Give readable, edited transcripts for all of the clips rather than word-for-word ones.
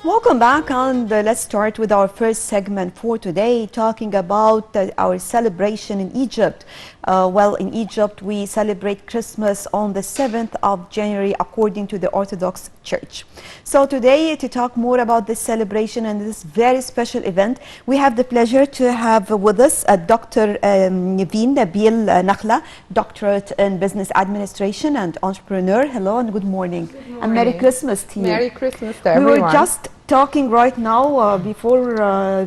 Welcome back, and let's start with our first segment for today, talking about our celebration in Egypt. Well, in Egypt, we celebrate Christmas on the 7th of January according to the Orthodox Church. So today, to talk more about this celebration and this very special event, we have the pleasure to have with us Dr. Neveen, Nabil, Nakhla, doctorate in business administration and entrepreneur. Hello and good morning. Good morning. And Merry Christmas to you. Merry Christmas to everyone. We were just talking right now before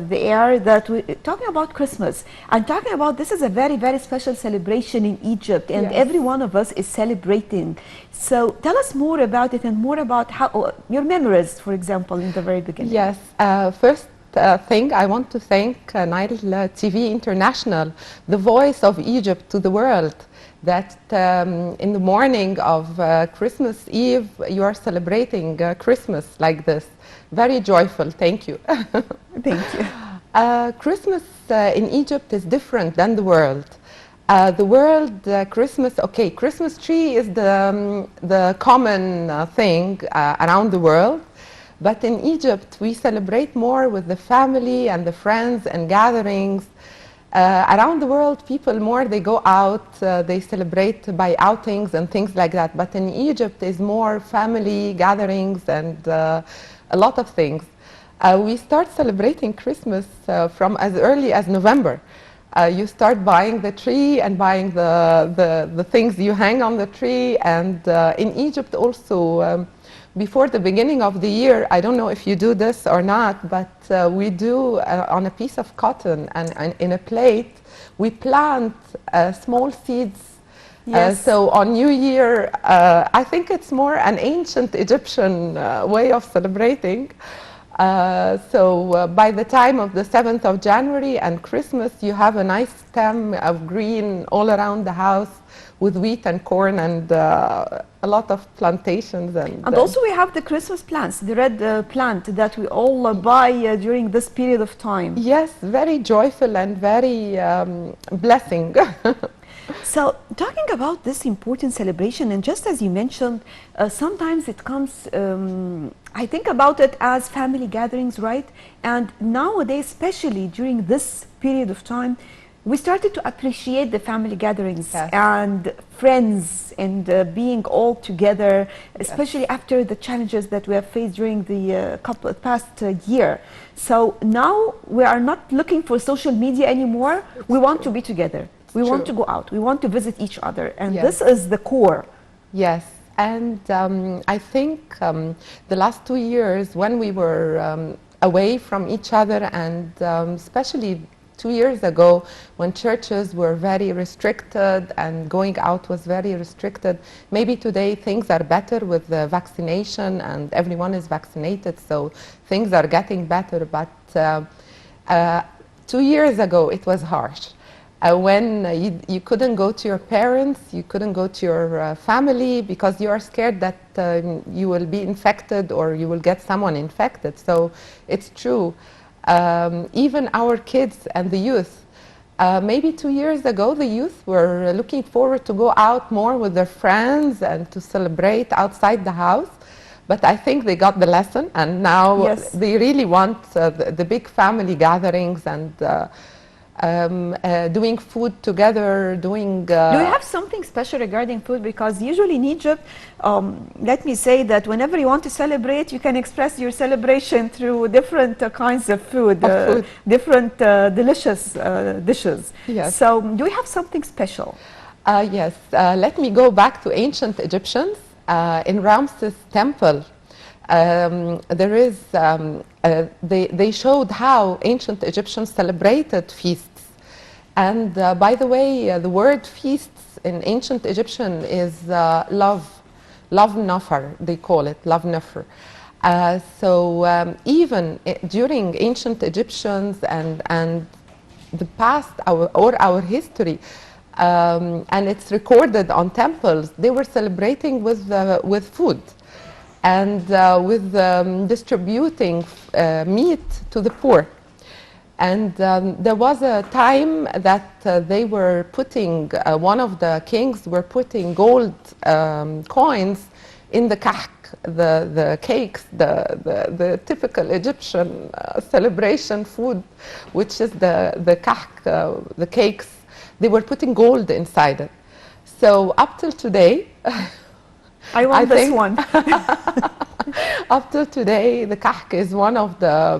the air that we're talking about Christmas and talking about this is a very, very special celebration in Egypt, and Yes. every one of us is celebrating. So tell us more about it and more about how your memories, for example, in the very beginning. Yes, first thing I want to thank Nile TV International, the voice of Egypt to the world, that in the morning of Christmas Eve you are celebrating Christmas like this. Very joyful, thank you. Thank you. Christmas in Egypt is different than the world. The world, Christmas, okay, Christmas tree is the common thing around the world. But in Egypt, we celebrate more with the family and the friends and gatherings. Around the world, people more, they go out, they celebrate by outings and things like that. But in Egypt, is more family gatherings and a lot of things. We start celebrating Christmas from as early as November. You start buying the tree and buying the things you hang on the tree. And in Egypt also, before the beginning of the year, I don't know if you do this or not, but we do on a piece of cotton and in a plate, we plant small seeds. Yes. So on New Year, I think it's more an ancient Egyptian way of celebrating. So by the time of the 7th of January and Christmas, you have a nice stem of green all around the house with wheat and corn and a lot of plantations. And also we have the Christmas plants, the red plant that we all buy during this period of time. Yes, very joyful and very blessing. So talking about this important celebration, and just as you mentioned, sometimes it comes, I think about it as family gatherings, right? And nowadays, especially during this period of time, we started to appreciate the family gatherings. Yes. And friends and being all together, especially after the challenges that we have faced during the past year. So now we are not looking for social media anymore. We want to be together. We want to go out. We want to visit each other. And Yes. this is the core. Yes, and I think the last 2 years when we were away from each other, and especially 2 years ago when churches were very restricted and going out was very restricted, maybe today things are better with the vaccination and everyone is vaccinated, so things are getting better. But 2 years ago it was harsh. When you couldn't go to your parents, you couldn't go to your family because you are scared that you will be infected or you will get someone infected. So it's true. Even our kids and the youth, maybe 2 years ago, the youth were looking forward to go out more with their friends and to celebrate outside the house. But I think they got the lesson, and now Yes. they really want the big family gatherings and doing food together, doing... Do you have something special regarding food? Because usually in Egypt, let me say that whenever you want to celebrate, you can express your celebration through different kinds of food, different delicious dishes. Yes. So do you have something special? Yes, let me go back to ancient Egyptians. In Ramses temple, there is, they showed how ancient Egyptians celebrated feasts. And by the way, the word feasts in ancient Egyptian is love nafar, they call it, love nafar. So even during ancient Egyptians and the past, our history, and it's recorded on temples, they were celebrating with food and with distributing meat to the poor. And there was a time that they were putting, one of the kings were putting gold coins in the kahk, the cakes, the typical Egyptian celebration food, which is the kahk, the cakes, they were putting gold inside it. So up till today, I want this think one. up till today, the kahk is one of the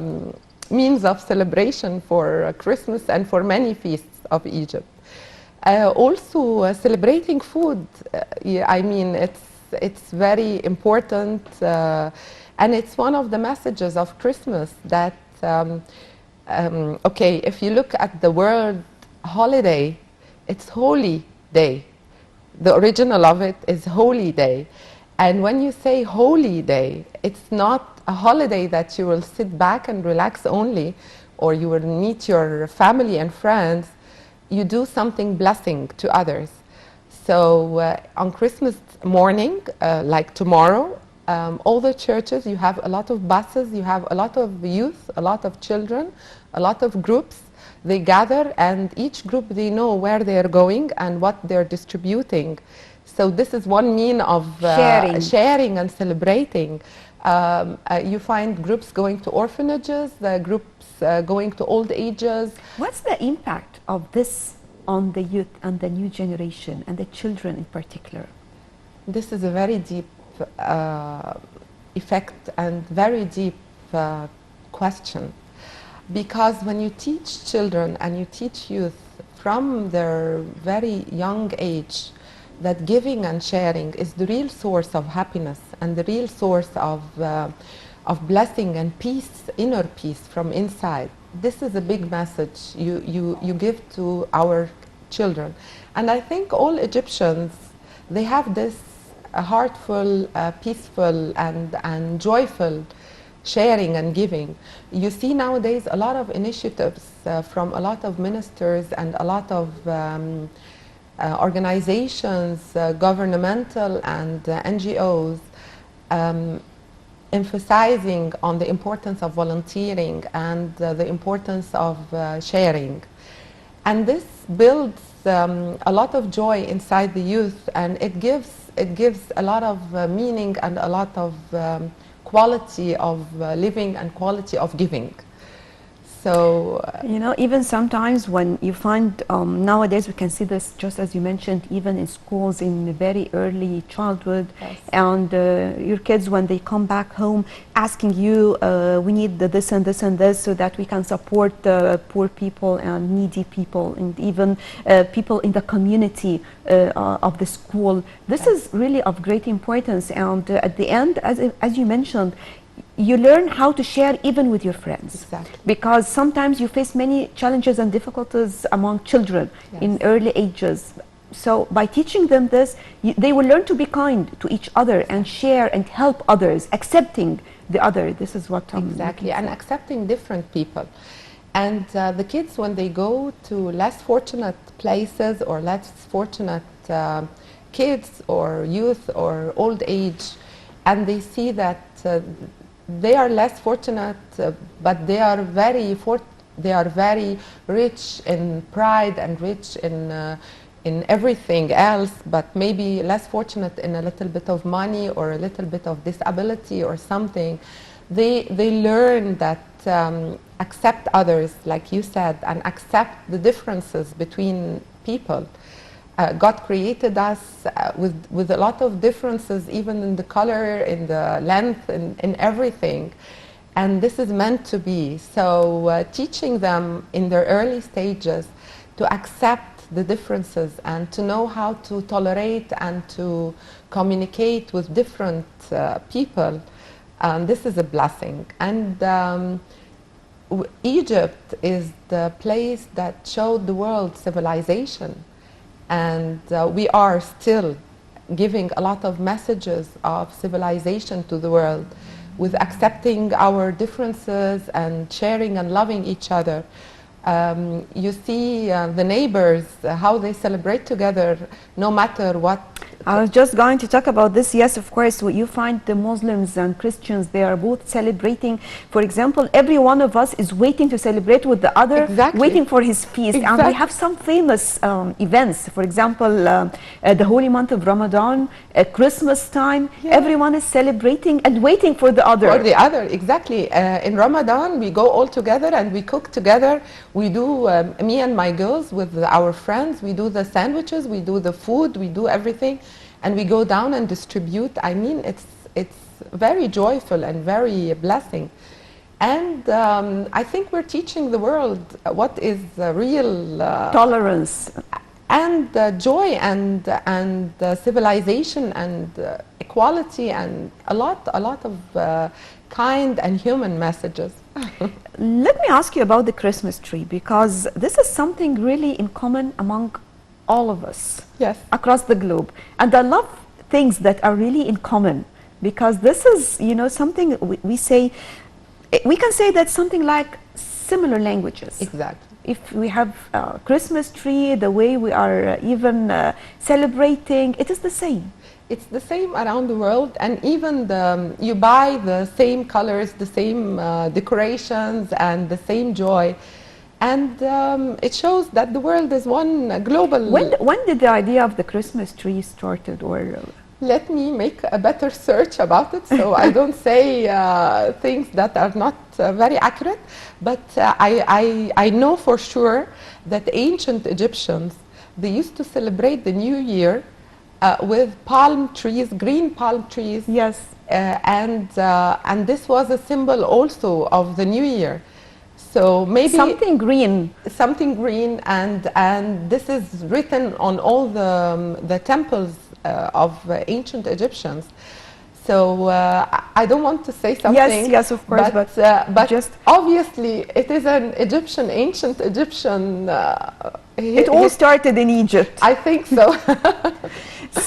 means of celebration for Christmas and for many feasts of Egypt. Also, celebrating food, yeah, I mean, it's very important, and it's one of the messages of Christmas that, okay, if you look at the word holiday, it's holy day. The original of it is holy day. And when you say holy day, it's not a holiday that you will sit back and relax only, or you will meet your family and friends. You do something blessing to others. So on Christmas morning, like tomorrow, all the churches, you have a lot of buses, you have a lot of youth, a lot of children, a lot of groups. They gather, and each group, they know where they are going and what they're distributing. So this is one mean of sharing and celebrating. You find groups going to orphanages, groups going to old ages. What's the impact of this on the youth and the new generation and the children in particular? This is a very deep effect and very deep question. Because when you teach children and you teach youth from their very young age that giving and sharing is the real source of happiness and the real source of blessing and peace, inner peace from inside. This is a big message you give to our children. And I think all Egyptians, they have this heartful, peaceful and joyful sharing and giving. You see nowadays a lot of initiatives from a lot of ministers and a lot of organizations, governmental and NGOs, emphasizing on the importance of volunteering and the importance of sharing. And this builds a lot of joy inside the youth, and it gives a lot of meaning and a lot of quality of living and quality of giving. So you know, even sometimes when you find nowadays we can see this, just as you mentioned, even in schools in very early childhood. Yes. And your kids, when they come back home asking you, we need this and this and this so that we can support poor people and needy people and even people in the community of the school. This is really of great importance, and at the end, as you mentioned, you learn how to share even with your friends. Exactly. Because sometimes you face many challenges and difficulties among children. Yes. In early ages. So by teaching them this, they will learn to be kind to each other and share and help others, accepting the other. This is what I'm exactly, and accepting different people. And the kids, when they go to less fortunate places or less fortunate kids or youth or old age, and they see that they are less fortunate, but they are very rich in pride and rich in everything else, but maybe less fortunate in a little bit of money or a little bit of disability or something. They learn that accept others, like you said, and accept the differences between people. God created us with a lot of differences, even in the color, in the length, in everything. And this is meant to be. So teaching them in their early stages to accept the differences and to know how to tolerate and to communicate with different people, this is a blessing. And Egypt is the place that showed the world civilization. And we are still giving a lot of messages of civilization to the world with accepting our differences and sharing and loving each other. You see the neighbors, how they celebrate together no matter what I was just going to talk about this. Yes, of course, you find the Muslims and Christians, they are both celebrating. For example, every one of us is waiting to celebrate with the other, Exactly. waiting for his feast. And we Exactly. have some famous events. For example, the holy month of Ramadan, at Christmas time, Yeah. everyone is celebrating and waiting for the other. For the other, exactly. In Ramadan, we go all together and we cook together. We do, me and my girls with our friends, we do the sandwiches, we do the food, we do everything, and we go down and distribute. I mean, it's very joyful and very blessing. And I think we're teaching the world what is real Tolerance. and joy and civilization and equality and a lot of kind and human messages. Let me ask you about the Christmas tree, because this is something really in common among all of us Yes. across the globe. And I love things that are really in common, because this is, you know, something we say, we can say that something like similar languages. Exactly. If we have a Christmas tree, the way we are even celebrating, it is the same. It's the same around the world, and even you buy the same colors, the same decorations, and the same joy. And it shows that the world is one global. When did the idea of the Christmas tree started? Or Let me make a better search about it, so I don't say things that are not very accurate. But I know for sure that ancient Egyptians, they used to celebrate the New Year with palm trees, green palm trees. yes, And this was a symbol also of the New Year. So maybe something green. something green, and this is written on all the temples of ancient Egyptians. So I don't want to say something. Yes, of course, but just obviously it is an Egyptian, ancient Egyptian. it all started in Egypt. I think so.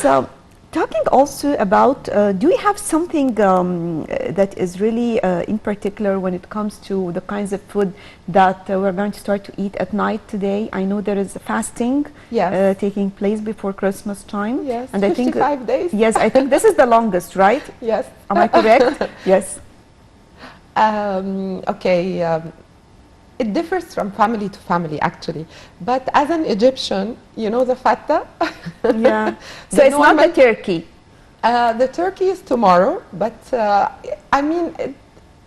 So, talking also about, do we have something that is really in particular when it comes to the kinds of food that we're going to start to eat at night today? I know there is a fasting Yes. taking place before Christmas time. Yes, and I think 55 days. yes, I think this is the longest, right? Yes. Am I correct? Yes. Okay. It differs from family to family, actually. But as an Egyptian, you know the fatta? Yeah. So The it's not the normal- turkey. The turkey is tomorrow, but I mean,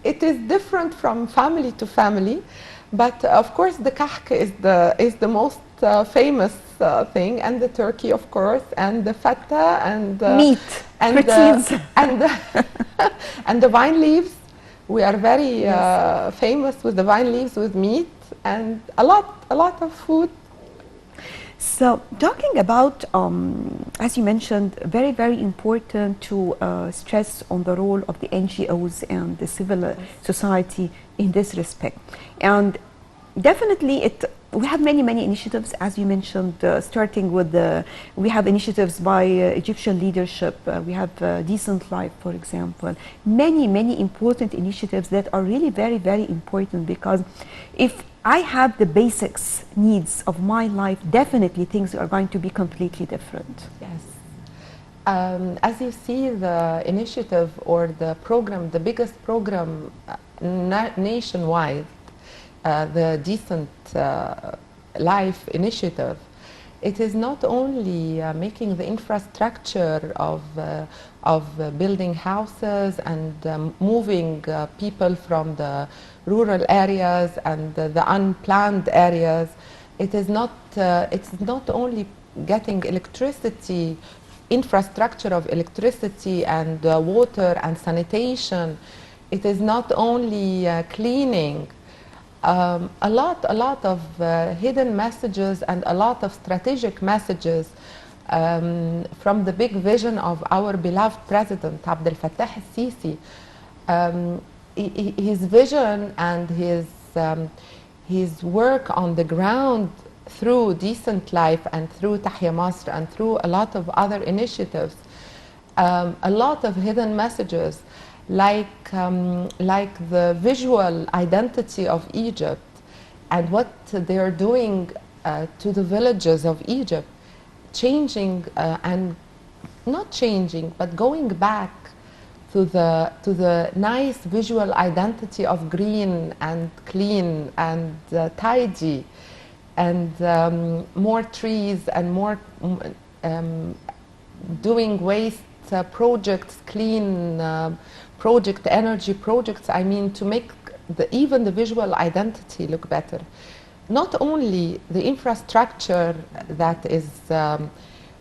it is different from family to family. But of course, the kahk is the most famous thing, and the turkey, of course, and the fatta, and Meat, and proteins. and the vine leaves. We are very famous with the vine leaves, with meat, and a lot of food. So, talking about, as you mentioned, very, very important to stress on the role of the NGOs and the civil society in this respect. And definitely, we have many, many initiatives, as you mentioned, starting with we have initiatives by Egyptian leadership. We have Decent Life, for example. Many, many important initiatives that are really very, very important, because if I have the basics needs of my life, definitely things are going to be completely different. Yes. As you see, the initiative or the program, the biggest program nationwide, the Decent Life initiative, it is not only making the infrastructure of building houses and moving people from the rural areas and the unplanned areas. It's not only getting electricity, infrastructure of electricity and water and sanitation. It is not only cleaning. A lot of hidden messages and a lot of strategic messages from the big vision of our beloved President Abdel Fattah al-Sisi. His vision and his work on the ground through Decent Life and through Tahya Masr and through a lot of other initiatives, a lot of hidden messages, like the visual identity of Egypt and what they are doing to the villages of Egypt, changing and not changing, but going back to the nice visual identity of green and clean and tidy, and more trees and more doing waste projects, clean project, energy projects. I mean, to make even the visual identity look better. Not only the infrastructure that is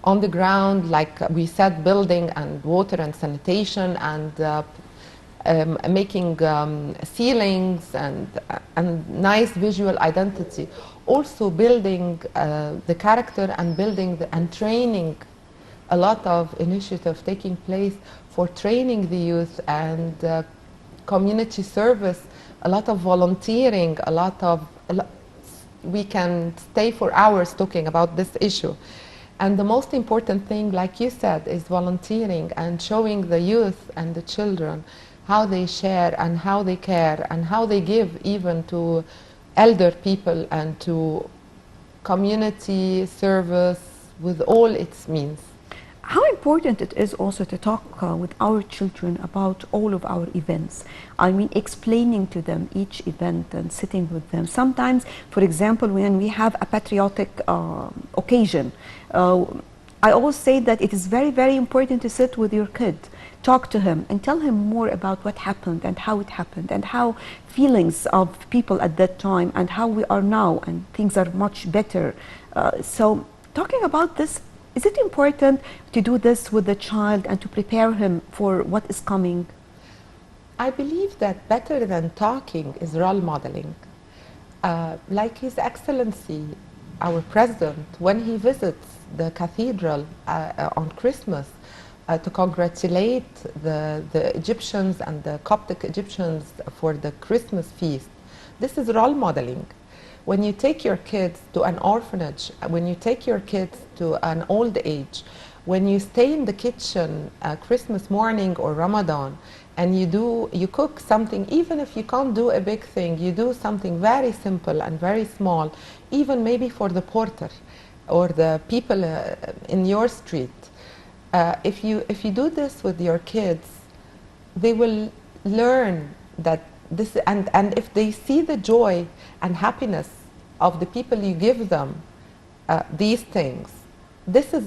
on the ground, like we said, building and water and sanitation and making ceilings and nice visual identity. Also building the character and building and training. A lot of initiative taking place for training the youth and community service, a lot of volunteering, we can stay for hours talking about this issue. And the most important thing, like you said, is volunteering and showing the youth and the children how they share and how they care and how they give even to elder people and to community service with all its means. How important it is also to talk with our children about all of our events. I mean, explaining to them each event and sitting with them. Sometimes, for example, when we have a patriotic occasion, I always say that it is very, very important to sit with your kid, talk to him and tell him more about what happened and how it happened and how feelings of people at that time and how we are now, and things are much better. So talking about this, is it important to do this with the child and to prepare him for what is coming? I believe that better than talking is role modeling. Like His Excellency, our President, when he visits the cathedral on Christmas to congratulate the Egyptians and the Coptic Egyptians for the Christmas feast, this is role modeling. When you take your kids to an orphanage, when you take your kids to an old age, when you stay in the kitchen Christmas morning or Ramadan, and you cook something, even if you can't do a big thing, you do something very simple and very small, even maybe for the porter or the people in your street. If you do this with your kids, they will learn that this, and if they see the joy and happiness of the people you give them these things, this is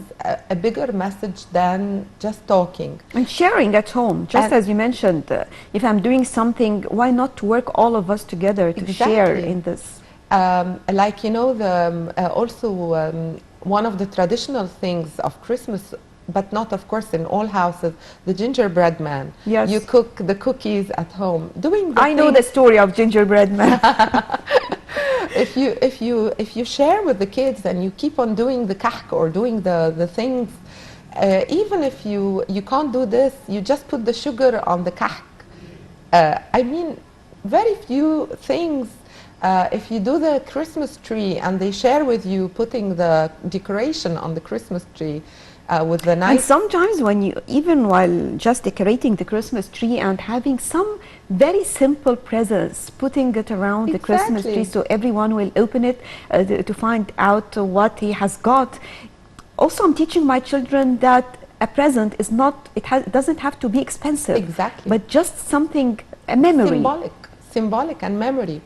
a bigger message than just talking. And sharing at home, just as you mentioned, if I'm doing something, why not work all of us together to share in this? Like, you know, also one of the traditional things of Christmas, but not, of course, in all houses, the gingerbread man. Yes. You cook the cookies at home. I know the story of gingerbread man. If you share with the kids and you keep on doing the kahk or doing the things, even if you can't do this, you just put the sugar on the kahk. I mean, very few things. If you do the Christmas tree and they share with you putting the decoration on the Christmas tree, with the nice. And sometimes when you, even while just decorating the Christmas tree and having some very simple presents, putting it around the Christmas tree so everyone will open it to find out what he has got. Also, I'm teaching my children that a present is not, it doesn't have to be expensive. Exactly. But just something, a memory. Symbolic and memory.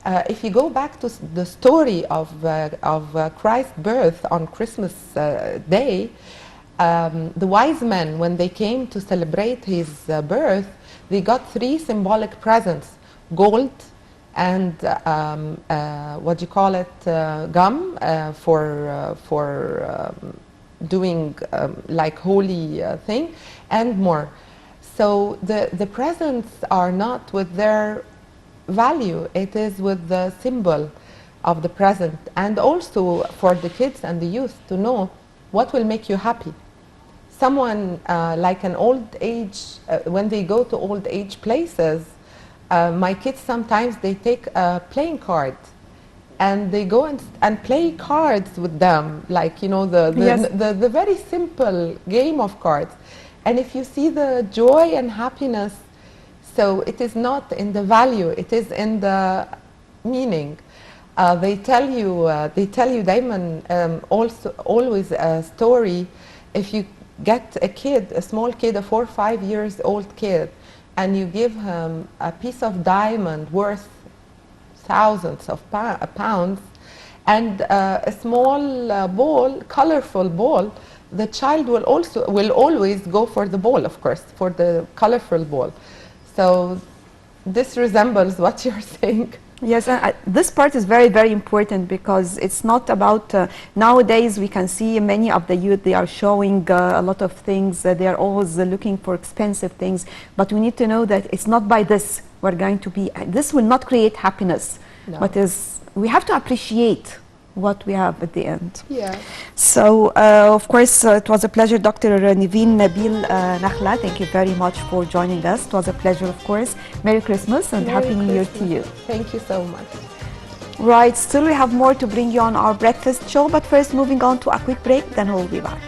If you go back to the story of Christ's birth on Christmas Day, the wise men, when they came to celebrate his birth, they got 3 symbolic presents: gold and what do you call it, gum for doing like holy thing, and more. So the presents are not with their value, it is with the symbol of the present, and also for the kids and the youth to know what will make you happy. Someone like an old age, when they go to old age places, my kids sometimes they take a playing card and they go and play cards with them, like, you know, the very simple game of cards. And if you see the joy and happiness, so it is not in the value, it is in the meaning. They tell you دايما also always a story. If you get a kid, a small kid, a 4 or 5 years old kid, and you give him a piece of diamond worth thousands of pounds, and a small ball, colorful ball, the child will always go for the ball, of course, for the colorful ball. So this resembles what you're saying. Yes, and this part is very, very important, because it's not about, nowadays we can see many of the youth, they are showing a lot of things, they are always looking for expensive things, but we need to know that it's not by this we're going to be, this will not create happiness, No. but we have to appreciate what we have at the end. Yeah. So, of course, it was a pleasure, Dr. Neveen, Nabil, Nakhla, thank you very much for joining us. It was a pleasure, of course. Merry Christmas and Merry Happy New Year to Christmas. you. Thank you so much. Right, still we have more to bring you on our breakfast show, but first moving on to a quick break, then we'll be back.